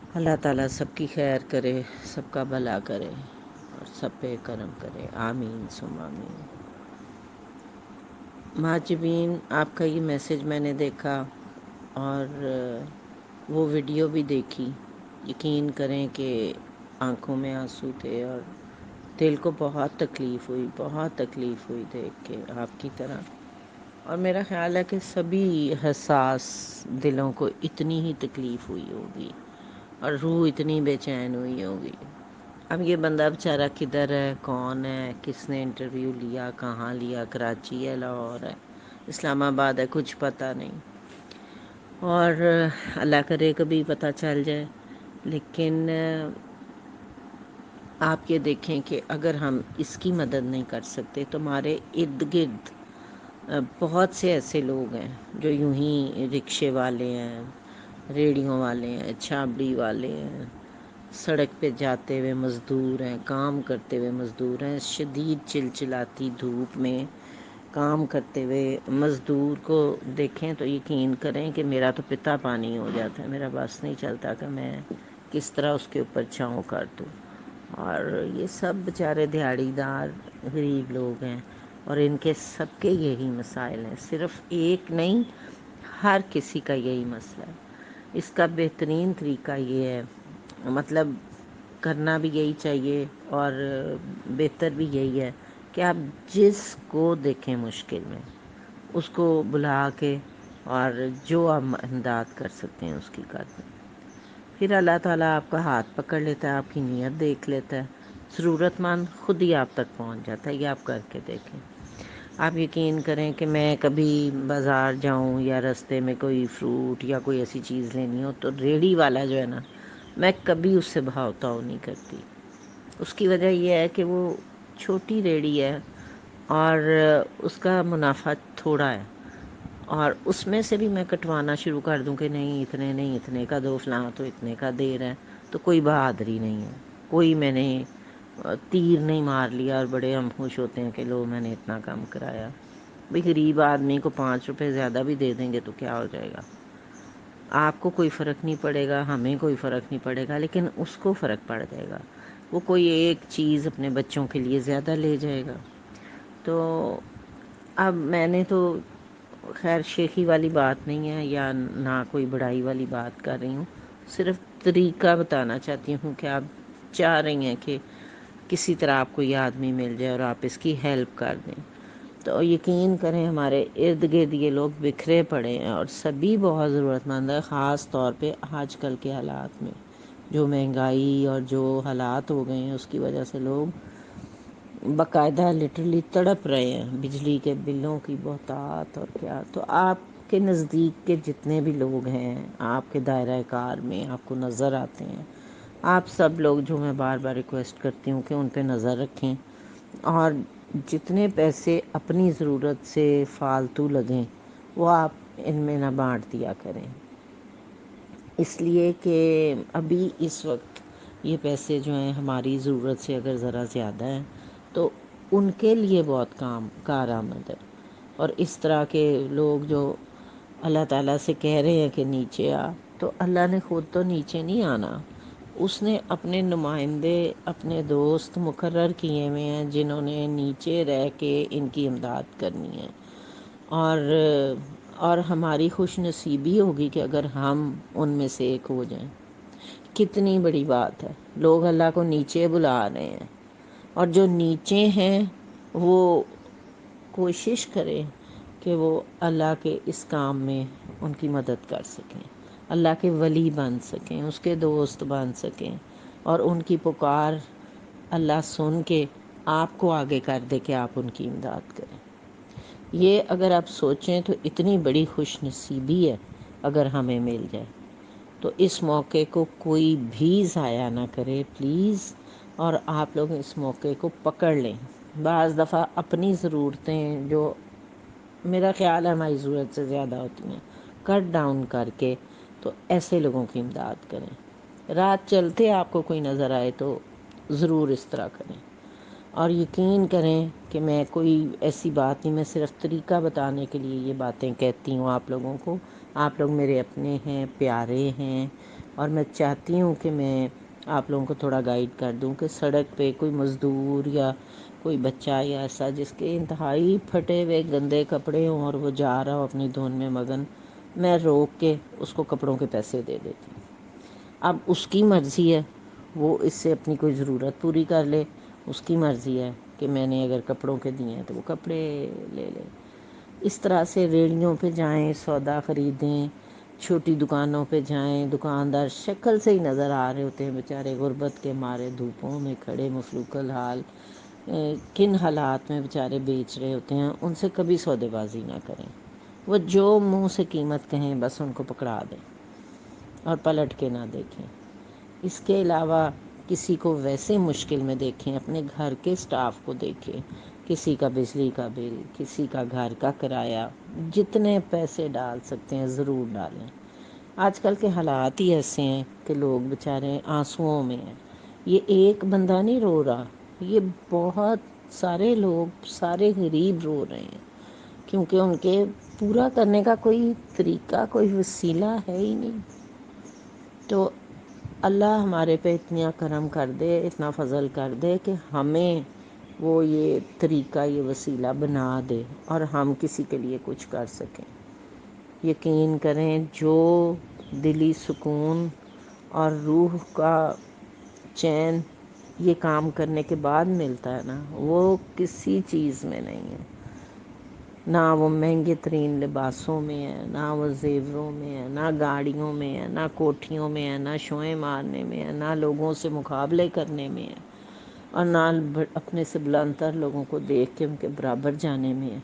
اللہ تعالیٰ سب کی خیر کرے، سب کا بھلا کرے اور سب پہ کرم کرے، آمین ثم آمین۔ مہاجبین، آپ کا یہ میسج میں نے دیکھا اور وہ ویڈیو بھی دیکھی۔ یقین کریں کہ آنکھوں میں آنسو تھے اور دل کو بہت تکلیف ہوئی دیکھ کے آپ کی طرح۔ اور میرا خیال ہے کہ سبھی حساس دلوں کو اتنی ہی تکلیف ہوئی ہوگی اور روح اتنی بے چین ہوئی ہوگی۔ اب یہ بندہ بیچارہ کدھر ہے، کون ہے، کس نے انٹرویو لیا، کہاں لیا، کراچی ہے، لاہور ہے، اسلام آباد ہے، کچھ پتہ نہیں۔ اور اللہ کرے کبھی پتہ چل جائے۔ لیکن آپ یہ دیکھیں کہ اگر ہم اس کی مدد نہیں کر سکتے تو ہمارے ارد گرد بہت سے ایسے لوگ ہیں جو یوں ہی رکشے والے ہیں، ریڑھیوں والے ہیں، چھابڑی والے ہیں، سڑک پہ جاتے ہوئے مزدور ہیں، کام کرتے ہوئے مزدور ہیں، شدید چلچلاتی دھوپ میں کام کرتے ہوئے مزدور کو دیکھیں تو یقین کریں کہ میرا تو پتا پانی ہو جاتا ہے، میرا بس نہیں چلتا کہ میں کس طرح اس کے اوپر چھاؤں کر دوں۔ اور یہ سب بیچارے دیہڑی دار غریب لوگ ہیں اور ان کے سب کے یہی مسائل ہیں، صرف ایک نہیں، ہر کسی کا یہی مسئلہ ہے۔ اس کا بہترین طریقہ یہ ہے، مطلب کرنا بھی یہی چاہیے اور بہتر بھی یہی ہے کہ آپ جس کو دیکھیں مشکل میں اس کو بلا کے اور جو آپ امداد کر سکتے ہیں اس کی کر دیں۔ پھر اللہ تعالیٰ آپ کا ہاتھ پکڑ لیتا ہے، آپ کی نیت دیکھ لیتا ہے، ضرورت مند خود ہی آپ تک پہنچ جاتا ہے۔ یہ آپ کر کے دیکھیں۔ آپ یقین کریں کہ میں کبھی بازار جاؤں یا راستے میں کوئی فروٹ یا کوئی ایسی چیز لینی ہو تو ریڑھی والا جو ہے نا، میں کبھی اس سے بھاؤ تاؤ نہیں کرتی۔ اس کی وجہ یہ ہے کہ وہ چھوٹی ریڑھی ہے اور اس کا منافع تھوڑا ہے، اور اس میں سے بھی میں کٹوانا شروع کر دوں کہ نہیں اتنے نہیں، اتنے کا دو، فلاں تو اتنے کا دے رہے ہیں، تو کوئی بہادری نہیں ہے، کوئی میں نے تیر نہیں مار لیا اور بڑے ہم خوش ہوتے ہیں کہ لو میں نے اتنا کم کرایا۔ بھئی غریب آدمی کو 5 روپے زیادہ بھی دے دیں گے تو کیا ہو جائے گا؟ آپ کو کوئی فرق نہیں پڑے گا، ہمیں کوئی فرق نہیں پڑے گا، لیکن اس کو فرق پڑ جائے گا۔ وہ کوئی ایک چیز اپنے بچوں کے لیے زیادہ لے جائے گا۔ تو اب میں نے تو خیر شیخی والی بات نہیں ہے یا نہ کوئی بڑائی والی بات کر رہی ہوں، صرف طریقہ بتانا چاہتی ہوں کہ آپ چاہ رہی ہیں کہ کسی طرح آپ کو یہ آدمی مل جائے اور آپ اس کی ہیلپ کر دیں، تو یقین کریں ہمارے ارد گرد یہ لوگ بکھرے پڑے ہیں اور سبھی بہت ضرورت مند ہے، خاص طور پہ آج کل کے حالات میں جو مہنگائی اور جو حالات ہو گئے ہیں اس کی وجہ سے لوگ باقاعدہ لٹرلی تڑپ رہے ہیں، بجلی کے بلوں کی بہتات اور کیا۔ تو آپ کے نزدیک کے جتنے بھی لوگ ہیں، آپ کے دائرہ کار میں آپ کو نظر آتے ہیں، آپ سب لوگ جو میں بار بار ریکویسٹ کرتی ہوں کہ ان پہ نظر رکھیں اور جتنے پیسے اپنی ضرورت سے فالتو لگیں وہ آپ ان میں نہ بانٹ دیا کریں، اس لیے کہ ابھی اس وقت یہ پیسے جو ہیں ہماری ضرورت سے اگر ذرا زیادہ ہیں تو ان کے لیے بہت کارآمد ہے۔ اور اس طرح کے لوگ جو اللہ تعالیٰ سے کہہ رہے ہیں کہ نیچے آ، تو اللہ نے خود تو نیچے نہیں آنا، اس نے اپنے نمائندے، اپنے دوست مقرر کیے ہوئے ہیں جنہوں نے نیچے رہ کے ان کی امداد کرنی ہے۔ اور ہماری خوش نصیبی ہوگی کہ اگر ہم ان میں سے ایک ہو جائیں۔ کتنی بڑی بات ہے، لوگ اللہ کو نیچے بلا رہے ہیں، اور جو نیچے ہیں وہ کوشش کریں کہ وہ اللہ کے اس کام میں ان کی مدد کر سکیں، اللہ کے ولی بن سکیں، اس کے دوست بن سکیں، اور ان کی پکار اللہ سن کے آپ کو آگے کر دے کہ آپ ان کی امداد کریں۔ یہ اگر آپ سوچیں تو اتنی بڑی خوش نصیبی ہے اگر ہمیں مل جائے، تو اس موقع کو کوئی بھی ضائع نہ کرے پلیز، اور آپ لوگ اس موقع کو پکڑ لیں۔ بعض دفعہ اپنی ضرورتیں جو میرا خیال ہے ہماری ضرورت سے زیادہ ہوتی ہیں کٹ ڈاؤن کر کے تو ایسے لوگوں کی امداد کریں۔ رات چلتے آپ کو کوئی نظر آئے تو ضرور اس طرح کریں، اور یقین کریں کہ میں کوئی ایسی بات نہیں، میں صرف طریقہ بتانے کے لیے یہ باتیں کہتی ہوں آپ لوگوں کو۔ آپ لوگ میرے اپنے ہیں، پیارے ہیں، اور میں چاہتی ہوں کہ میں آپ لوگوں کو تھوڑا گائیڈ کر دوں کہ سڑک پہ کوئی مزدور یا کوئی بچہ یا ایسا جس کے انتہائی پھٹے ہوئے گندے کپڑے ہوں اور وہ جا رہا ہو اپنی دھن میں مگن، میں روک کے اس کو کپڑوں کے پیسے دے دیتی ہوں۔ اب اس کی مرضی ہے، وہ اس سے اپنی کوئی ضرورت پوری کر لے، اس کی مرضی ہے کہ میں نے اگر کپڑوں کے دیے ہیں تو وہ کپڑے لے لے۔ اس طرح سے ریڑھیوں پہ جائیں، سودا خریدیں، چھوٹی دکانوں پہ جائیں، دکاندار شکل سے ہی نظر آ رہے ہوتے ہیں بیچارے، غربت کے مارے دھوپوں میں کھڑے مفلوک الحال، کن حالات میں بیچارے بیچ رہے ہوتے ہیں، ان سے کبھی سودے بازی نہ کریں۔ وہ جو منہ سے قیمت کہیں بس ان کو پکڑا دیں اور پلٹ کے نہ دیکھیں۔ اس کے علاوہ کسی کو ویسے مشکل میں دیکھیں، اپنے گھر کے سٹاف کو دیکھیں، کسی کا بجلی کا بل، کسی کا گھر کا کرایہ، جتنے پیسے ڈال سکتے ہیں ضرور ڈالیں۔ آج کل کے حالات ہی ایسے ہیں کہ لوگ بیچارے آنسوؤں میں ہیں۔ یہ ایک بندہ نہیں رو رہا، یہ بہت سارے لوگ، سارے غریب رو رہے ہیں، کیونکہ ان کے پورا کرنے کا کوئی طریقہ، کوئی وسیلہ ہے ہی نہیں۔ تو اللہ ہمارے پہ اتنا کرم کر دے، اتنا فضل کر دے کہ ہمیں وہ یہ طریقہ، یہ وسیلہ بنا دے اور ہم کسی کے لیے کچھ کر سکیں۔ یقین کریں، جو دلی سکون اور روح کا چین یہ کام کرنے کے بعد ملتا ہے نا، وہ کسی چیز میں نہیں ہے۔ نہ وہ مہنگے ترین لباسوں میں ہے، نہ وہ زیوروں میں ہے، نہ گاڑیوں میں ہے، نہ کوٹھیوں میں ہے، نہ شوئیں مارنے میں ہے، نہ لوگوں سے مقابلے کرنے میں ہے، اور نہ اپنے سے بلند تر لوگوں کو دیکھ کے ان کے برابر جانے میں ہے۔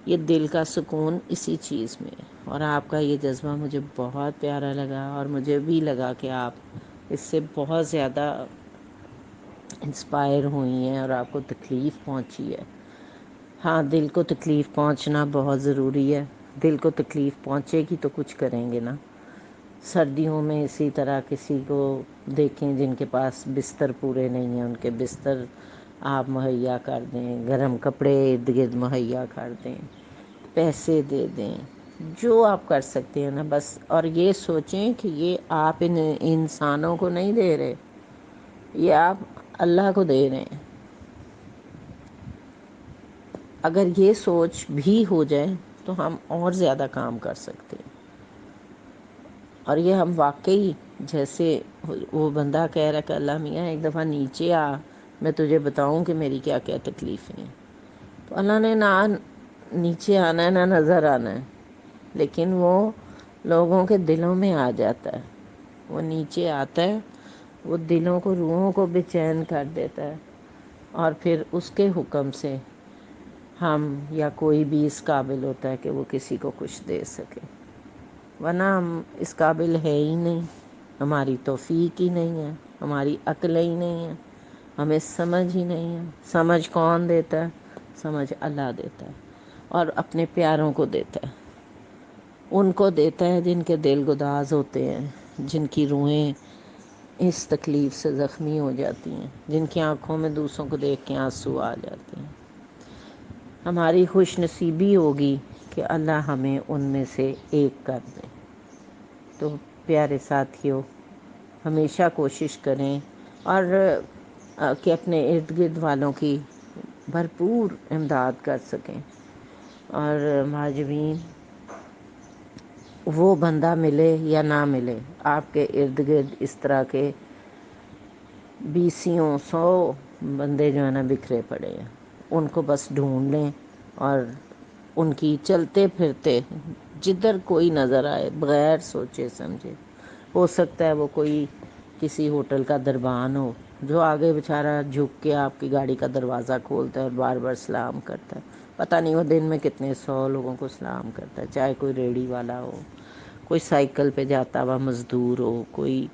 یہ دل کا سکون اسی چیز میں ہے۔ اور آپ کا یہ جذبہ مجھے بہت پیارا لگا، اور مجھے بھی لگا کہ آپ اس سے بہت زیادہ انسپائر ہوئی ہیں اور آپ کو تکلیف پہنچی ہے۔ ہاں، دل کو تکلیف پہنچنا بہت ضروری ہے۔ دل کو تکلیف پہنچے گی تو کچھ کریں گے نا۔ سردیوں میں اسی طرح کسی کو دیکھیں جن کے پاس بستر پورے نہیں ہیں، ان کے بستر آپ مہیا کر دیں، گرم کپڑے ارد گرد مہیا کر دیں، پیسے دے دیں، جو آپ کر سکتے ہیں نا بس۔ اور یہ سوچیں کہ یہ آپ ان انسانوں کو نہیں دے رہے، یہ آپ اللہ کو دے رہے ہیں۔ اگر یہ سوچ بھی ہو جائے تو ہم اور زیادہ کام کر سکتے ہیں۔ اور یہ ہم واقعی، جیسے وہ بندہ کہہ رہا کہ اللہ میاں ایک دفعہ نیچے آ، میں تجھے بتاؤں کہ میری کیا کیا تکلیفیں ہیں، تو اللہ نے نہ نیچے آنا ہے نہ نظر آنا ہے، لیکن وہ لوگوں کے دلوں میں آ جاتا ہے۔ وہ نیچے آتا ہے، وہ دلوں کو، روحوں کو بے چین کر دیتا ہے، اور پھر اس کے حکم سے ہم یا کوئی بھی اس قابل ہوتا ہے کہ وہ کسی کو کچھ دے سکے، ورنہ ہم اس قابل ہے ہی نہیں۔ ہماری توفیق ہی نہیں ہے، ہماری عقل ہی نہیں ہے، ہمیں سمجھ ہی نہیں ہے۔ سمجھ کون دیتا ہے؟ سمجھ اللہ دیتا ہے، اور اپنے پیاروں کو دیتا ہے۔ ان کو دیتا ہے جن کے دل گداز ہوتے ہیں، جن کی روحیں اس تکلیف سے زخمی ہو جاتی ہیں، جن کی آنکھوں میں دوسروں کو دیکھ کے آنسو آ جاتے ہیں۔ ہماری خوش نصیبی ہوگی کہ اللہ ہمیں ان میں سے ایک کر دے۔ تو پیارے ساتھیوں، ہمیشہ کوشش کریں اور کہ اپنے ارد گرد والوں کی بھرپور امداد کر سکیں، اور معجبین وہ بندہ ملے یا نہ ملے، آپ کے ارد گرد اس طرح کے بیسیوں سو بندے جو ہیں نا بکھرے پڑے ہیں، ان کو بس ڈھونڈ لیں اور ان کی چلتے پھرتے جدھر کوئی نظر آئے بغیر سوچے سمجھے، ہو سکتا ہے وہ کوئی کسی ہوٹل کا دربان ہو جو آگے بیچارہ جھک کے آپ کی گاڑی کا دروازہ کھولتا ہے اور بار بار سلام کرتا ہے، پتہ نہیں وہ دن میں کتنے 100 لوگوں کو سلام کرتا ہے، چاہے کوئی ریڑھی والا ہو، کوئی سائیکل پہ جاتا ہوا مزدور ہو، کوئی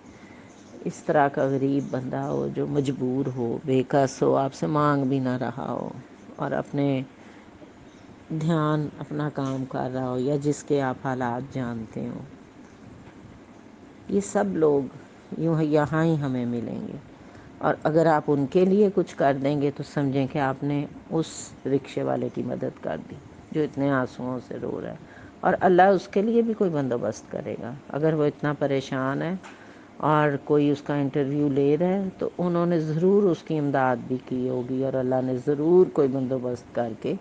اس طرح کا غریب بندہ ہو جو مجبور ہو، بے کس ہو، آپ سے مانگ بھی نہ رہا ہو، اور اپنے دھیان اپنا کام کر رہا ہو، یا جس کے آپ حالات جانتے ہوں، یہ سب لوگ یہاں ہی ہمیں ملیں گے۔ اور اگر آپ ان کے لیے کچھ کر دیں گے تو سمجھیں کہ آپ نے اس رکشے والے کی مدد کر دی جو اتنے آنسوؤں سے رو رہا ہے، اور اللہ اس کے لیے بھی کوئی بندوبست کرے گا۔ اگر وہ اتنا پریشان ہے اور کوئی اس کا انٹرویو لے رہا ہے تو انہوں نے ضرور اس کی امداد بھی کی ہوگی، اور اللہ نے ضرور کوئی بندوبست کر کے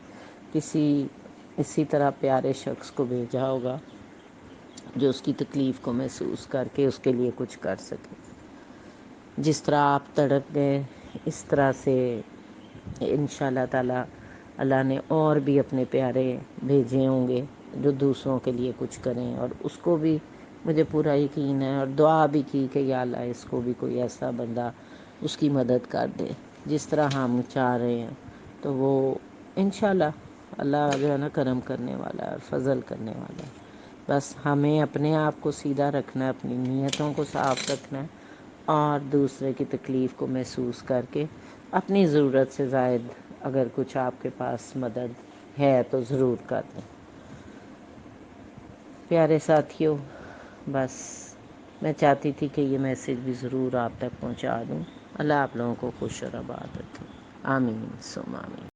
کسی اسی طرح پیارے شخص کو بھیجا ہوگا جو اس کی تکلیف کو محسوس کر کے اس کے لیے کچھ کر سکے۔ جس طرح آپ تڑپ گئے اس طرح سے انشاء اللہ تعالی اللہ نے اور بھی اپنے پیارے بھیجے ہوں گے جو دوسروں کے لیے کچھ کریں، اور اس کو بھی مجھے پورا یقین ہے، اور دعا بھی کی کہ یا اللہ اس کو بھی کوئی ایسا بندہ اس کی مدد کر دے جس طرح ہم چاہ رہے ہیں، تو وہ انشاءاللہ اللہ جو ہے نا کرم کرنے والا ہے اور فضل کرنے والا ہے۔ بس ہمیں اپنے آپ کو سیدھا رکھنا ہے، اپنی نیتوں کو صاف رکھنا ہے، اور دوسرے کی تکلیف کو محسوس کر کے اپنی ضرورت سے زائد اگر کچھ آپ کے پاس مدد ہے تو ضرور کر دیں۔ پیارے ساتھیوں، بس میں چاہتی تھی کہ یہ میسیج بھی ضرور آپ تک پہنچا دوں۔ اللہ آپ لوگوں کو خوش اور آباد رکھے، آمین ثم آمین۔